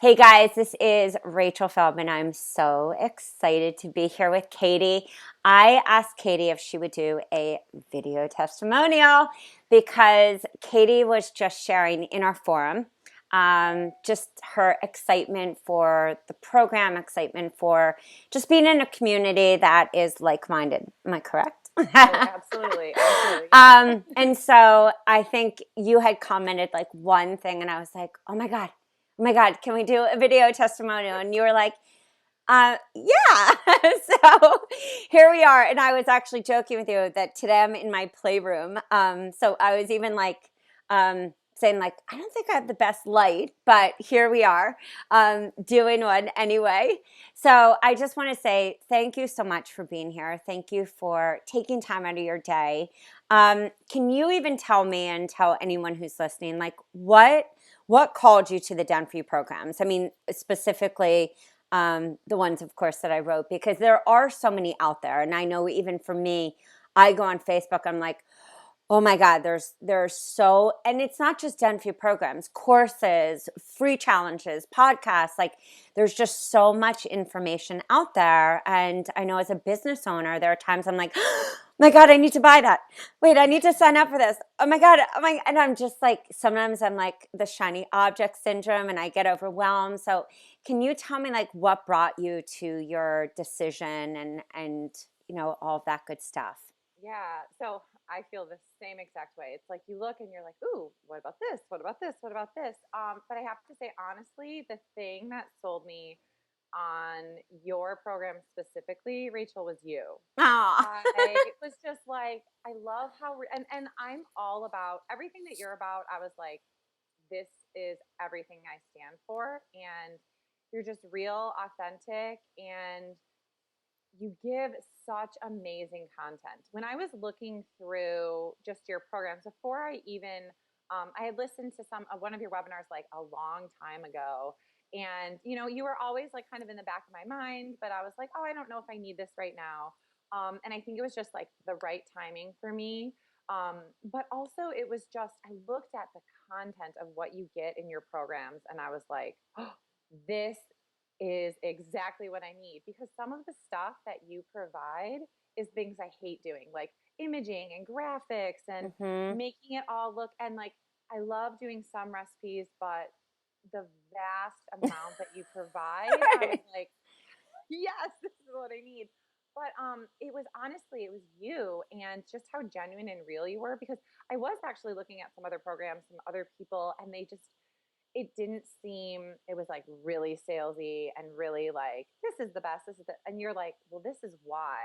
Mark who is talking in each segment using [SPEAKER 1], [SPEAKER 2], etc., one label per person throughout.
[SPEAKER 1] Hey guys, this is Rachel Feldman. I'm so excited to be here with Katie. I asked Katie if she would do a video testimonial because Katie was just sharing in our forum just her excitement for the program, excitement for just being in a community that is like-minded. Am I correct?
[SPEAKER 2] Oh, absolutely. Absolutely. Yes.
[SPEAKER 1] And so I think you had commented like one thing, and I was like, oh my God, can we do a video testimonial? And you were like, yeah. So here we are. And I was actually joking with you that today I'm in my playroom. So I was even like, saying like, I don't think I have the best light, but here we are, doing one anyway. So I just want to say thank you so much for being here. Thank you for taking time out of your day. Can you even tell me and tell anyone who's listening, like what called you to the Done For You programs? I mean, specifically, the ones, of course, that I wrote, because there are so many out there. And I know even for me, I go on Facebook, I'm like, oh my God, there's so, and it's not just Done For You programs, courses, free challenges, podcasts, like there's just so much information out there. And I know as a business owner, there are times I'm like, oh my God, I need to buy that. Wait, I need to sign up for this. Oh my God. And I'm just like, sometimes I'm like the shiny object syndrome and I get overwhelmed. So can you tell me like what brought you to your decision and all of that good stuff?
[SPEAKER 2] Yeah. So I feel the same exact way. It's like you look and you're like, ooh, what about this? What about this? What about this? But I have to say, honestly, the thing that sold me on your program specifically, Rachel, was you.
[SPEAKER 1] Oh.
[SPEAKER 2] I was just like, I love how, and I'm all about everything that you're about. I was like, this is everything I stand for. And you're just real, authentic, and you give such amazing content. When I was looking through just your programs before I even, I had listened to one of your webinars like a long time ago, and you were always like kind of in the back of my mind, but I was like, oh, I don't know if I need this right now, and I think it was just like the right timing for me. But also, it was just I looked at the content of what you get in your programs, and I was like, oh, this is exactly what I need because some of the stuff that you provide is things I hate doing, like imaging and graphics and
[SPEAKER 1] Mm-hmm.
[SPEAKER 2] making it all look and like I love doing some recipes, but the vast amount that you provide, I was like, yes, this is what I need. But it was honestly, it was you and just how genuine and real you were because I was actually looking at some other programs, some other people, and they just it didn't seem it was like really salesy and really like this is the best and you're like well this is why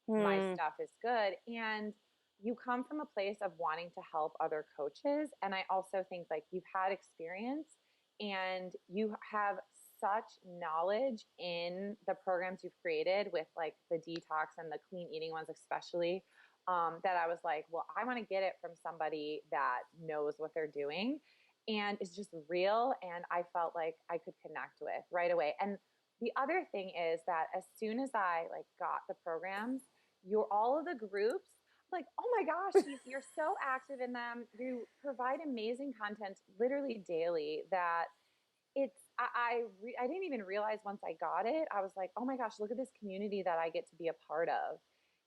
[SPEAKER 2] my
[SPEAKER 1] Hmm.
[SPEAKER 2] stuff is good and you come from a place of wanting to help other coaches and I also think like you've had experience and you have such knowledge in the programs you've created with like the detox and the clean eating ones especially that I was like well I want to get it from somebody that knows what they're doing and is just real and I felt like I could connect with right away and the other thing is that as soon as I like got the programs your all of the groups like oh my gosh you're so active in them you provide amazing content literally daily that I didn't even realize once I got it I was like oh my gosh look at this community that I get to be a part of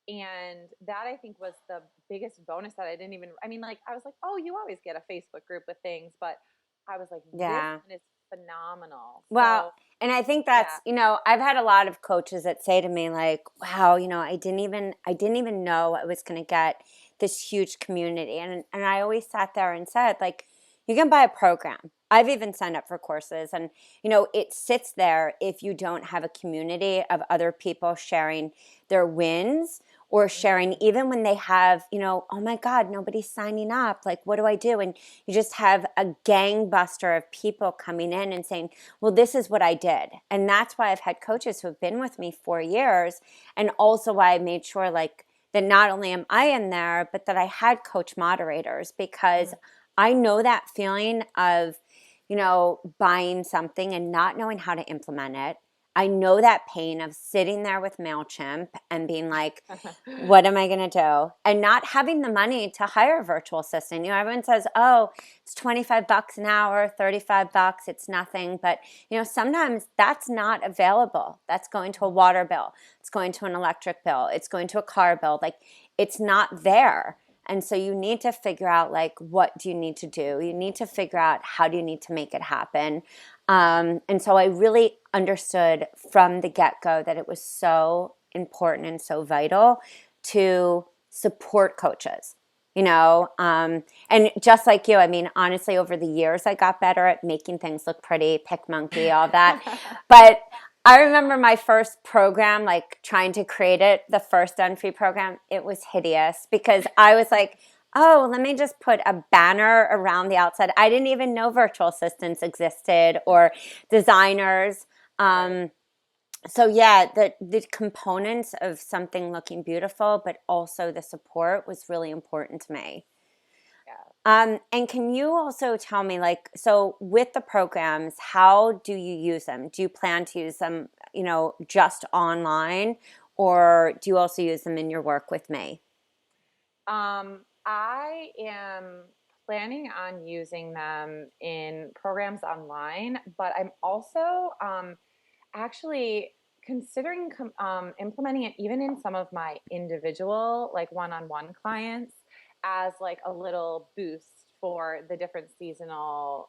[SPEAKER 2] and that I think was the biggest bonus that I didn't even I mean like I was like oh you always get a Facebook group with things but I was like this
[SPEAKER 1] Yeah.
[SPEAKER 2] one is phenomenal
[SPEAKER 1] Well,
[SPEAKER 2] so
[SPEAKER 1] and I think
[SPEAKER 2] yeah
[SPEAKER 1] that's, I've had a lot of coaches that say to me like, wow, I didn't even know I was going to get this huge community. And I always sat there and said like, you can buy a program. I've even signed up for courses and, it sits there if you don't have a community of other people sharing their wins or sharing
[SPEAKER 2] mm-hmm.
[SPEAKER 1] even when they have, oh my God, nobody's signing up. Like, what do I do? And you just have a gangbuster of people coming in and saying, well, this is what I did. And that's why I've had coaches who have been with me for years. And also why I made sure like that not only am I in there, but that I had coach moderators because I know that feeling of, buying something and not knowing how to implement it. I know that pain of sitting there with MailChimp and being like, what am I going to do? And not having the money to hire a virtual assistant. Everyone says, oh, it's 25 bucks an hour, 35 bucks, it's nothing. But, sometimes that's not available. That's going to a water bill. It's going to an electric bill. It's going to a car bill. Like, it's not there. And so you need to figure out, like, what do you need to do? You need to figure out how do you need to make it happen. And so I really understood from the get-go that it was so important and so vital to support coaches, and just like you, I mean, honestly, over the years, I got better at making things look pretty, pick monkey, all that. But I remember my first program, like trying to create it, the first Unfree program, it was hideous because I was like, oh, let me just put a banner around the outside. I didn't even know virtual assistants existed or designers.
[SPEAKER 2] Right.
[SPEAKER 1] So yeah, the components of something looking beautiful, but also the support was really important to me.
[SPEAKER 2] Yeah.
[SPEAKER 1] And can you also tell me, like, so with the programs, how do you use them? Do you plan to use them, just online, or do you also use them in your work with me?
[SPEAKER 2] I am planning on using them in programs online, but I'm also actually considering implementing it even in some of my individual, like one-on-one clients as like a little boost for the different seasonal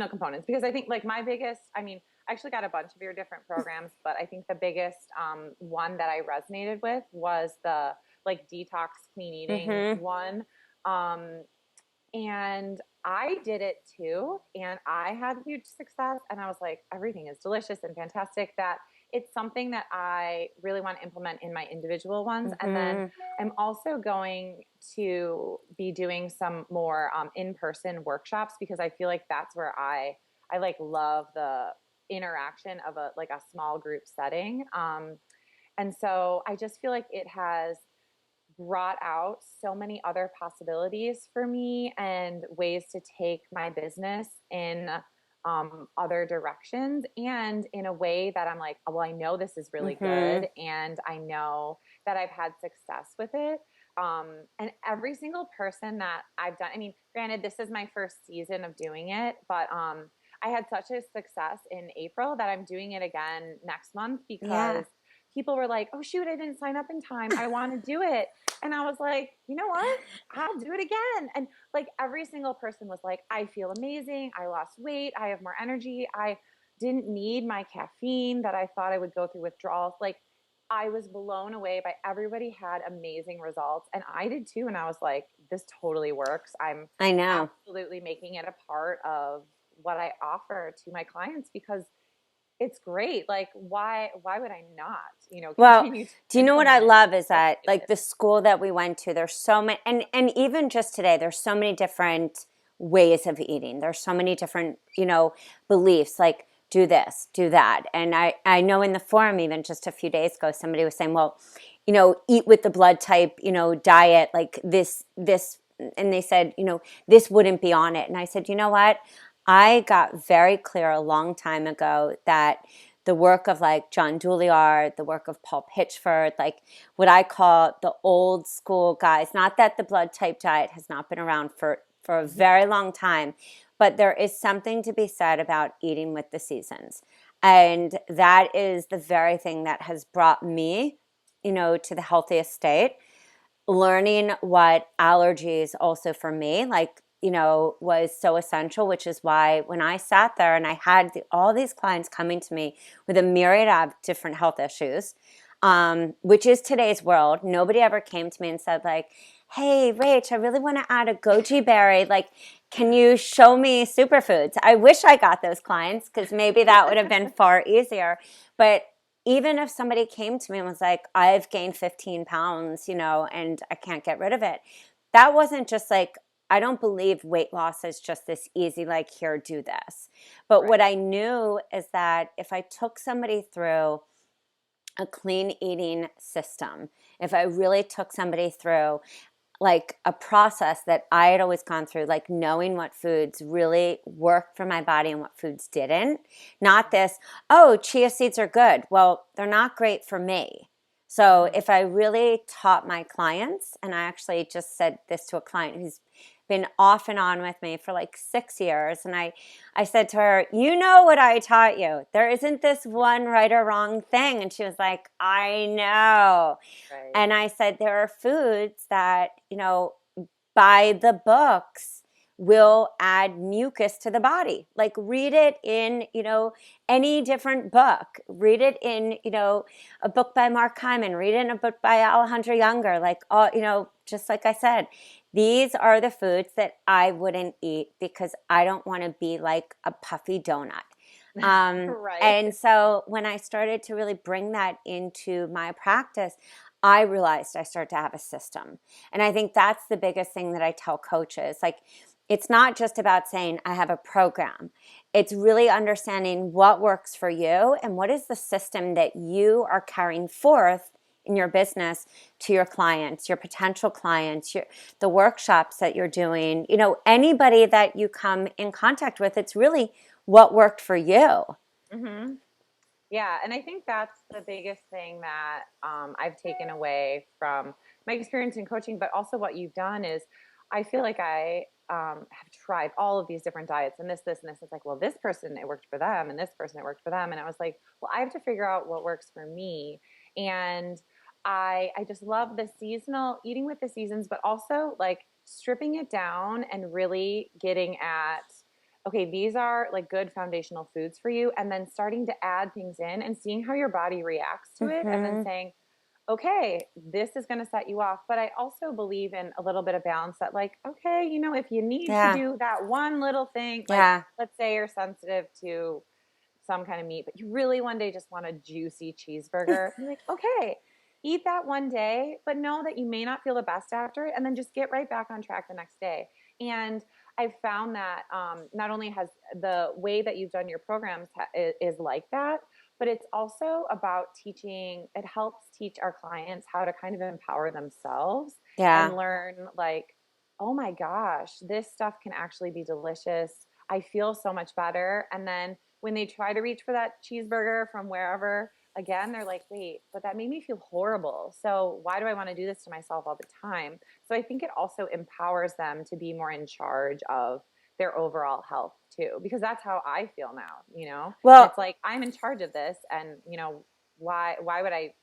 [SPEAKER 2] components. Because I think like my biggest, I mean, I actually got a bunch of your different programs, but I think the biggest one that I resonated with was the like detox clean eating
[SPEAKER 1] Mm-hmm.
[SPEAKER 2] one. Um, and I did it too, and I had huge success. And I was like, everything is delicious and fantastic. That it's something that I really want to implement in my individual ones. And then
[SPEAKER 1] Mm-hmm.
[SPEAKER 2] I'm also going to be doing some more in-person workshops because I feel like that's where I like love the interaction of a like a small group setting. And so I just feel like it has brought out so many other possibilities for me and ways to take my business in other directions and in a way that I'm like, oh, well, I know this is really
[SPEAKER 1] Mm-hmm.
[SPEAKER 2] good and I know that I've had success with it. And every single person that I've done, I mean, granted, this is my first season of doing it, but I had such a success in April that I'm doing it again next month
[SPEAKER 1] Yeah.
[SPEAKER 2] because people were like, oh, shoot, I didn't sign up in time. I want to do it. And I was like, you know what? I'll do it again. And like every single person was like, I feel amazing. I lost weight. I have more energy. I didn't need my caffeine that I thought I would go through withdrawals. Like I was blown away by everybody had amazing results. And I did too. And I was like, this totally works. I'm
[SPEAKER 1] I know.
[SPEAKER 2] absolutely making it a part of what I offer to my clients because it's great. Like why would I not,
[SPEAKER 1] Well,
[SPEAKER 2] continue to
[SPEAKER 1] do you know what I
[SPEAKER 2] implement it?
[SPEAKER 1] love is that,
[SPEAKER 2] Especially
[SPEAKER 1] like, the school that we went to, there's so many, and even just today, there's so many different ways of eating. There's so many different, beliefs, like do this, do that. And I know in the forum, even just a few days ago, somebody was saying, well, eat with the blood type, diet, like this, and they said, this wouldn't be on it. And I said, you know what? I got very clear a long time ago that the work of like John Douillard, the work of Paul Pitchford, like what I call the old school guys. Not that the blood type diet has not been around for a very long time, but there is something to be said about eating with the seasons. And that is the very thing that has brought me, to the healthiest state. Learning what allergies also for me, like, was so essential, which is why when I sat there and I had all these clients coming to me with a myriad of different health issues, which is today's world. Nobody ever came to me and said like, hey, Rach, I really want to add a goji berry. Like, can you show me superfoods? I wish I got those clients because maybe that would have been far easier. But even if somebody came to me and was like, I've gained 15 pounds, and I can't get rid of it, that wasn't just like, I don't believe weight loss is just this easy, like, here, do this. But what
[SPEAKER 2] right.
[SPEAKER 1] I knew is that if I took somebody through a clean eating system, if I really took somebody through like a process that I had always gone through, like knowing what foods really worked for my body and what foods didn't. Not this, oh, chia seeds are good. Well, they're not great for me. So
[SPEAKER 2] Mm-hmm.
[SPEAKER 1] if I really taught my clients, and I actually just said this to a client who's been off and on with me for like 6 years, and I said to her, you know what I taught you. There isn't this one right or wrong thing. And she was like, I know.
[SPEAKER 2] Right.
[SPEAKER 1] And I said, there are foods that, by the books will add mucus to the body. Like read it in, any different book. Read it in, a book by Mark Hyman. Read it in a book by Alejandro Younger. Like, just like I said, these are the foods that I wouldn't eat because I don't want to be like a puffy donut.
[SPEAKER 2] Right.
[SPEAKER 1] And so when I started to really bring that into my practice, I realized I started to have a system. And I think that's the biggest thing that I tell coaches. Like, it's not just about saying, I have a program. It's really understanding what works for you and what is the system that you are carrying forth in your business to your clients, your potential clients, the workshops that you're doing, anybody that you come in contact with. It's really what worked for you.
[SPEAKER 2] Mm-hmm. Yeah, and I think that's the biggest thing that I've taken away from my experience in coaching, but also what you've done is I feel like I have tried all of these different diets and this, and this. It's like, well, this person, it worked for them, and this person, it worked for them. And I was like, well, I have to figure out what works for me. And I just love the seasonal eating with the seasons, but also like stripping it down and really getting at okay, these are like good foundational foods for you. And then starting to add things in and seeing how your body reacts to it. And then
[SPEAKER 1] Mm-hmm.
[SPEAKER 2] saying, okay, this is going to set you off. But I also believe in a little bit of balance that, like, okay, if you need to
[SPEAKER 1] Yeah.
[SPEAKER 2] do that one little thing, like,
[SPEAKER 1] Yeah.
[SPEAKER 2] let's say you're sensitive to some kind of meat, but you really one day just want a juicy cheeseburger, you're like, okay, eat that one day, but know that you may not feel the best after it. And then just get right back on track the next day. And I've found that not only has the way that you've done your programs is like that, but it's also about teaching. It helps teach our clients how to kind of empower themselves
[SPEAKER 1] Yeah.
[SPEAKER 2] and learn, like, oh my gosh, this stuff can actually be delicious. I feel so much better. And then when they try to reach for that cheeseburger from wherever, again, they're like, wait, but that made me feel horrible. So why do I want to do this to myself all the time? So I think it also empowers them to be more in charge of their overall health too, because that's how I feel now. And
[SPEAKER 1] Well,
[SPEAKER 2] it's like I'm in charge of this, and why would I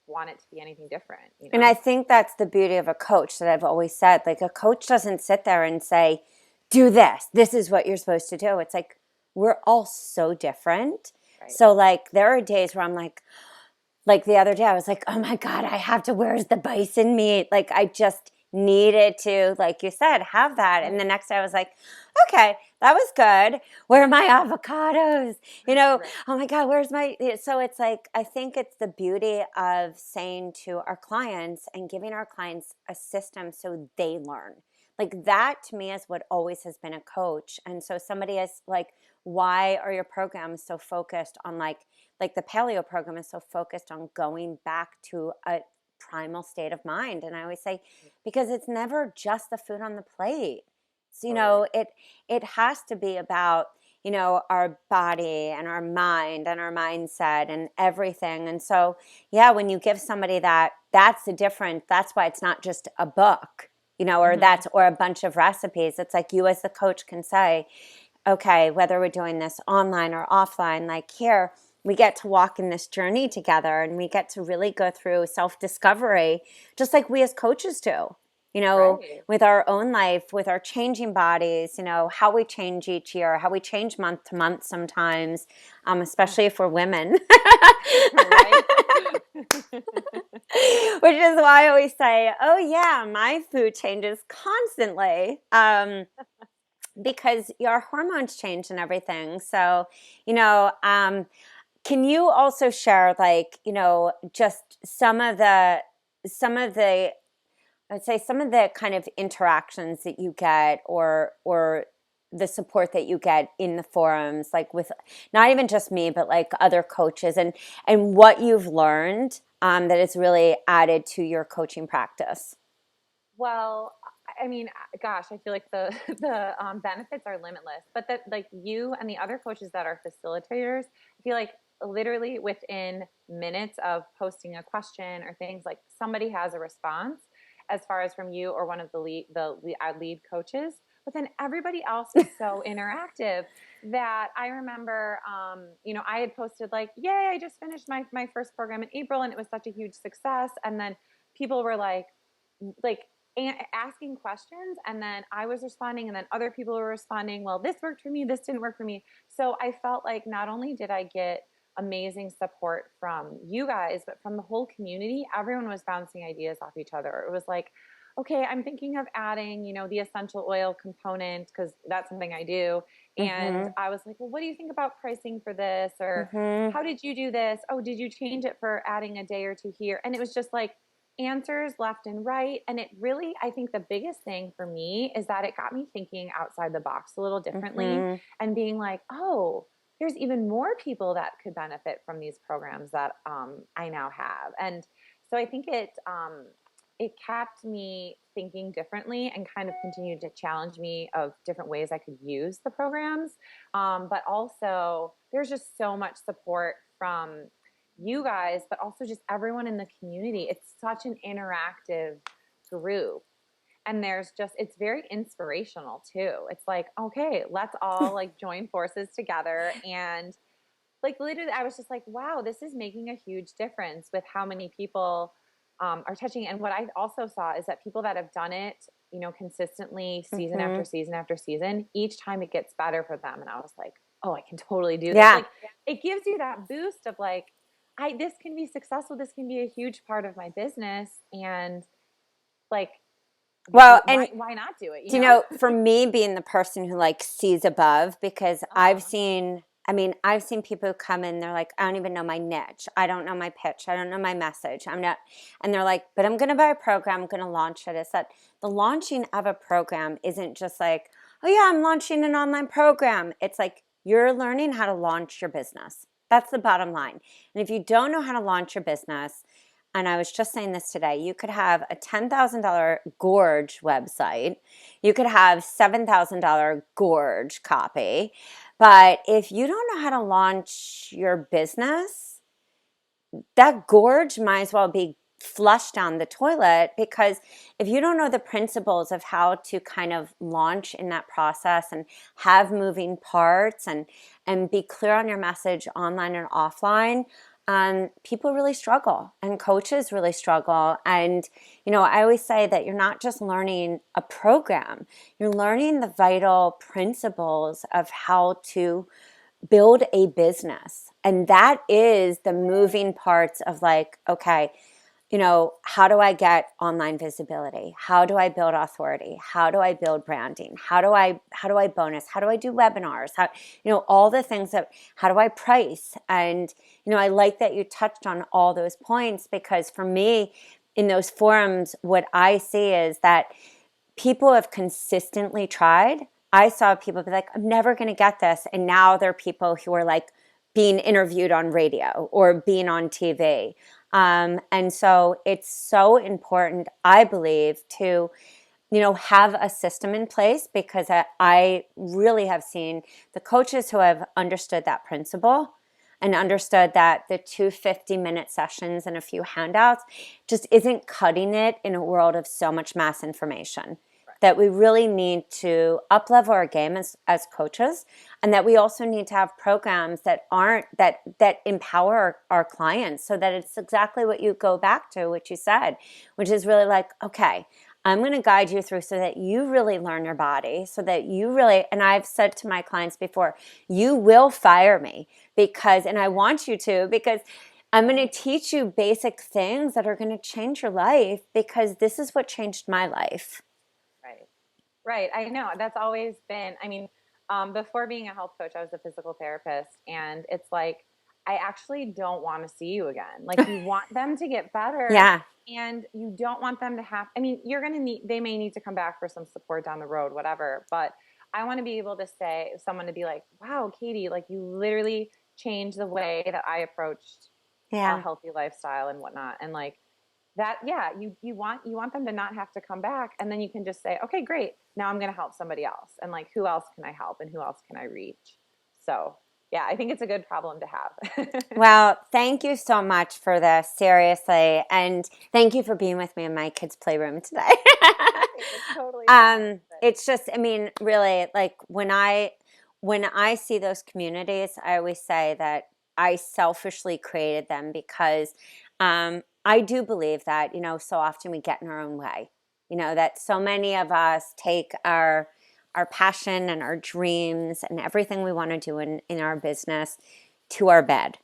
[SPEAKER 2] want it to be anything different?
[SPEAKER 1] and I think that's the beauty of a coach that I've always said. Like, a coach doesn't sit there and say, do this. This is what you're supposed to do. It's like, we're all so different.
[SPEAKER 2] Right.
[SPEAKER 1] So, like, there are days where I'm like the other day, I was like, oh my God, I have to, where's the bison meat? Like, I just needed to, like you said, have that. And the next day I was like, okay, that was good. Where are my avocados?
[SPEAKER 2] Right.
[SPEAKER 1] Oh my God, where's my, so it's like, I think it's the beauty of saying to our clients and giving our clients a system so they learn. Like, that to me is what always has been a coach. And so somebody is like, why are your programs so focused on like the paleo program is so focused on going back to a primal state of mind? And I always say, because it's never just the food on the plate. So,
[SPEAKER 2] Totally.
[SPEAKER 1] it has to be about, our body and our mind and our mindset and everything. And so, yeah, when you give somebody that, that's the difference. That's why it's not just a book,
[SPEAKER 2] Mm-hmm.
[SPEAKER 1] or a bunch of recipes. It's like you as the coach can say, okay, whether we're doing this online or offline, like, here, we get to walk in this journey together and we get to really go through self-discovery, just like we as coaches do,
[SPEAKER 2] Right.
[SPEAKER 1] with our own life, with our changing bodies, how we change each year, how we change month to month sometimes,
[SPEAKER 2] Yeah.
[SPEAKER 1] especially if we're women.
[SPEAKER 2] Right.
[SPEAKER 1] Which is why I always say, oh yeah, my food changes constantly. Because your hormones change and everything. So, can you also share, like, just some of the I'd say some of the kind of interactions that you get, or the support that you get in the forums, like with not even just me, but like other coaches, and what you've learned that has really added to your coaching practice?
[SPEAKER 2] Well, I mean, gosh, I feel like the the benefits are limitless. But that, like, you and the other coaches that are facilitators, I feel like literally within minutes of posting a question or things, like somebody has a response, as far as from you or one of the lead coaches. But then everybody else is so interactive that I remember, I had posted like, "Yay! I just finished my first program in April, and it was such a huge success." And then people were like asking questions, and then I was responding, and then other people were responding, well, this worked for me, this didn't work for me. So I felt like not only did I get amazing support from you guys, but from the whole community. Everyone was bouncing ideas off each other. It was like, okay, I'm thinking of adding, the essential oil component because that's something I do. And
[SPEAKER 1] Mm-hmm.
[SPEAKER 2] I was like, well, what do you think about pricing for this? Or
[SPEAKER 1] Mm-hmm.
[SPEAKER 2] how did you do this? Oh, did you change it for adding a day or two here? And it was just like answers left and right. And it really, I think the biggest thing for me is that it got me thinking outside the box a little differently
[SPEAKER 1] Mm-hmm.
[SPEAKER 2] and being like, oh, there's even more people that could benefit from these programs that I now have. And so I think it kept me thinking differently and kind of continued to challenge me of different ways I could use the programs. But also, there's just so much support from you guys, but also just everyone in the community. It's such an interactive group. And it's very inspirational too. It's like, okay, let's all like join forces together. And like literally, I was just like, wow, this is making a huge difference with how many people are touching. And what I also saw is that people that have done it, consistently season after
[SPEAKER 1] Mm-hmm.
[SPEAKER 2] season after season, each time it gets better for them. And I was like, oh, I can totally do this.
[SPEAKER 1] Yeah.
[SPEAKER 2] Like it gives you that boost of like, this can be successful. This can be a huge part of my business. And like,
[SPEAKER 1] Well, and
[SPEAKER 2] why not do it?
[SPEAKER 1] for me being the person who like sees above, because
[SPEAKER 2] Uh-huh.
[SPEAKER 1] I've seen people who come in, they're like, I don't even know my niche. I don't know my pitch. I don't know my message. I'm not, and they're like, but I'm going to buy a program. I'm going to launch it. It's that the launching of a program isn't just like, oh yeah, I'm launching an online program. It's like you're learning how to launch your business. That's the bottom line. And if you don't know how to launch your business, and I was just saying this today, you could have a $10,000 Gorge website. You could have $7,000 Gorge copy. But if you don't know how to launch your business, that Gorge might as well be flushed down the toilet, because if you don't know the principles of how to kind of launch in that process and have moving parts and be clear on your message online and offline, people really struggle and coaches really struggle. And I always say that you're not just learning a program, you're learning the vital principles of how to build a business. And that is the moving parts of like, okay, how do I get online visibility? How do I build authority? How do I build branding? How do I bonus? How do I do webinars? All the things how do I price? And, I like that you touched on all those points, because for me in those forums, what I see is that people have consistently tried. I saw people be like, I'm never going to get this. And now there are people who are like being interviewed on radio or being on TV. And so it's so important, I believe, to have a system in place, because I really have seen the coaches who have understood that principle and understood that the 2 50-minute sessions and a few handouts just isn't cutting it in a world of so much mass information. That we really need to up-level our game as coaches, and that we also need to have programs that empower our clients, so that it's exactly what you go back to, what you said, which is really like, okay, I'm going to guide you through so that you really learn your body, so that you really, and I've said to my clients before, you will fire me and I want you to, because I'm going to teach you basic things that are going to change your life, because this is what changed my life.
[SPEAKER 2] Right. Right. I know. That's always been, I mean, before being a health coach, I was a physical therapist. And it's like, I actually don't want to see you again. Like, you want them to get better,
[SPEAKER 1] Yeah.
[SPEAKER 2] and you don't want them to have, I mean, they may need to come back for some support down the road, whatever. But I want to be able to say, someone to be like, wow, Katie, like you literally changed the way that I approached a
[SPEAKER 1] Yeah.
[SPEAKER 2] healthy lifestyle and whatnot. And like, that, yeah, you want them to not have to come back, and then you can just say, okay, great, now I'm going to help somebody else, and like, who else can I help and who else can I reach? So yeah, I think it's a good problem to have.
[SPEAKER 1] Well, thank you so much for this, seriously. And thank you for being with me in my kids' playroom today.
[SPEAKER 2] It's totally fine. But
[SPEAKER 1] It's just, I mean, really, like when I see those communities, I always say that I selfishly created them because I do believe that, so often we get in our own way. That so many of us take our passion and our dreams and everything we want to do in our business to our bed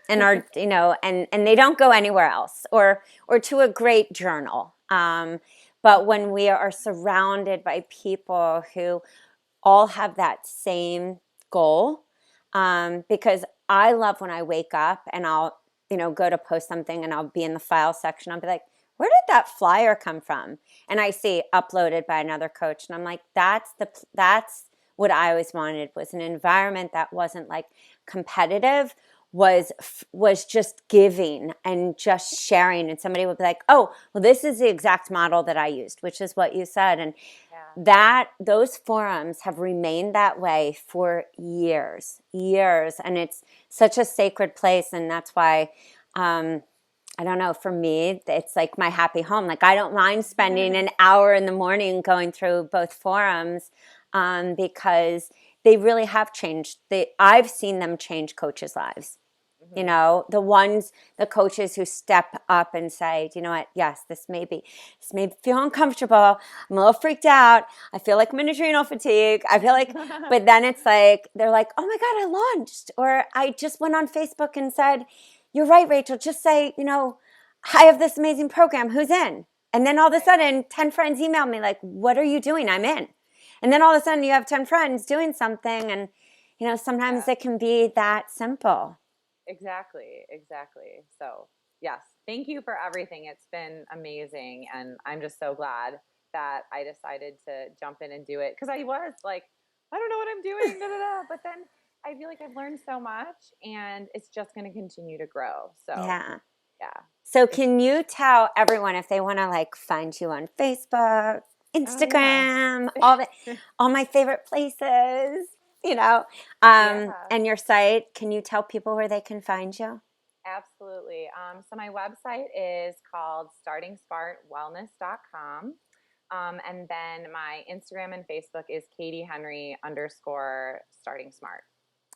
[SPEAKER 1] and our and they don't go anywhere else or to a great journal, but when we are surrounded by people who all have that same goal, because I love when I wake up and I'll go to post something and I'll be in the file section, I'll be like, where did that flyer come from? And I see uploaded by another coach, and I'm like, that's what I always wanted, was an environment that wasn't like competitive, was just giving and just sharing, and somebody would be like, oh, well, this is the exact model that I used, which is what you said. And
[SPEAKER 2] yeah.
[SPEAKER 1] that those forums have remained that way for years, and it's such a sacred place. And that's why I don't know, for me, it's like my happy home. Like, I don't mind spending an hour in the morning going through both forums, because they really have changed. I've seen them change coaches' lives.
[SPEAKER 2] Hmm.
[SPEAKER 1] The coaches who step up and say, you know what, yes, this may feel uncomfortable. I'm a little freaked out. I feel like I'm in adrenal fatigue. I feel like, but then it's like, they're like, oh my God, I launched. Or I just went on Facebook and said, you're right, Rachel, just say, I have this amazing program. Who's in? And then all of a
[SPEAKER 2] Right.
[SPEAKER 1] sudden, 10 friends email me like, what are you doing? I'm in. And then all of a sudden you have 10 friends doing something. And, sometimes
[SPEAKER 2] Yeah.
[SPEAKER 1] it can be that simple.
[SPEAKER 2] Exactly. So, yes, thank you for everything. It's been amazing. And I'm just so glad that I decided to jump in and do it, because I was like, I don't know what I'm doing. Da, da, da. But then I feel like I've learned so much, and it's just going to continue to grow. So,
[SPEAKER 1] Yeah.
[SPEAKER 2] yeah.
[SPEAKER 1] So
[SPEAKER 2] It's,
[SPEAKER 1] can you tell everyone if they want to like find you on Facebook,
[SPEAKER 2] oh, yeah.
[SPEAKER 1] Instagram, all my favorite places,
[SPEAKER 2] Yeah.
[SPEAKER 1] and your site, can you tell people where they can find you?
[SPEAKER 2] Absolutely. So my website is called startingsmartwellness.com. And then my Instagram and Facebook is Katie Henry _ starting smart.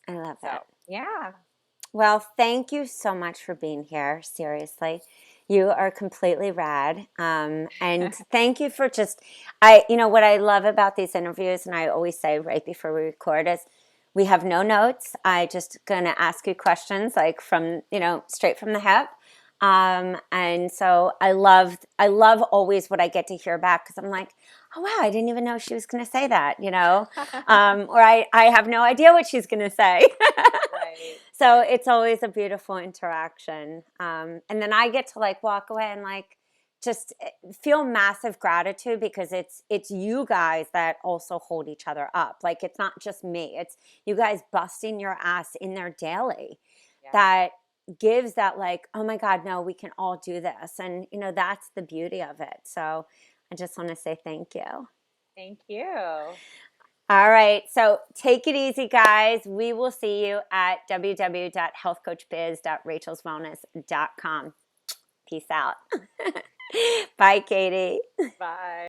[SPEAKER 1] I love
[SPEAKER 2] So
[SPEAKER 1] it.
[SPEAKER 2] yeah.
[SPEAKER 1] Well, thank you so much for being here. Seriously, you are completely rad. And thank you for what I love about these interviews, and I always say right before we record, is we have no notes. I just gonna ask you questions like from, straight from the hip. And so I love always what I get to hear back, because I'm like, oh wow, I didn't even know she was gonna say that, or I have no idea what she's gonna say.
[SPEAKER 2] Right.
[SPEAKER 1] So
[SPEAKER 2] Right.
[SPEAKER 1] it's always a beautiful interaction. And then I get to like walk away and like just feel massive gratitude, because it's you guys that also hold each other up. Like, it's not just me. It's you guys busting your ass in there daily
[SPEAKER 2] Yeah.
[SPEAKER 1] that gives that like, oh my God, no, we can all do this. And that's the beauty of it. So I just want to say thank you.
[SPEAKER 2] Thank you.
[SPEAKER 1] All right. So take it easy, guys. We will see you at www.healthcoachbiz.rachelswellness.com. Peace out. Bye, Katie.
[SPEAKER 2] Bye.